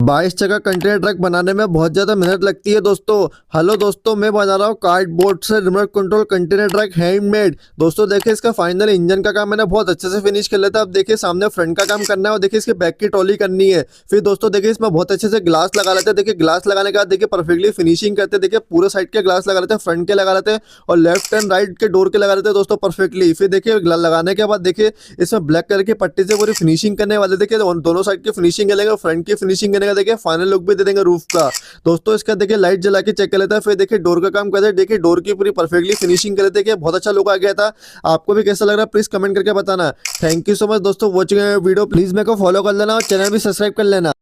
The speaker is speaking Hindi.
22 चक्का कंटेनर ट्रक बनाने में बहुत ज्यादा मेहनत लगती है दोस्तों। हेलो दोस्तों, मैं बना रहा हूँ कार्डबोर्ड से remote control container truck handmade. दोस्तों देखिए, इसका फाइनल इंजन का काम मैंने बहुत अच्छे से फिनिश कर लेता है। अब देखिए सामने फ्रंट का काम करना है और देखिए इसके बैक की ट्रॉली करनी है। फिर दोस्तों देखिए इसमें बहुत अच्छे से ग्लास लगा लेते हैं। देखिए ग्लास लगाने के बाद देखिए परफेक्टली फिनिशिंग करते हैं। देखिए पूरे साइड के ग्लास लगा लेते हैं, फ्रंट के लगा लेते हैं और लेफ्ट एंड राइट के डोर के लगा लेते हैं दोस्तों परफेक्टली। फिर देखिए लगाने के बाद देखिए इसमें ब्लैक कलर की पट्टी से पूरी फिनिशिंग करने वाले। देखिए दोनों साइड की फिनिशिंग करेंगे, फ्रंट की फिनिशिंग करने का देखिए फाइनल लुक भी दे देंगे रूफ का। दोस्तों इसका देखिए लाइट जला के चेक कर लेता है। फिर देखिए डोर का काम करते हैं। देखिए डोर की पूरी परफेक्टली फिनिशिंग कर लेते हैं। बहुत अच्छा लुक आ गया था। आपको भी कैसा लग रहा है प्लीज कमेंट करके बताना। थैंक यू सो मच दोस्तों वॉचिंग वीडियो। प्लीज मेरे को फॉलो कर लेना और चैनल भी सब्सक्राइब कर लेना।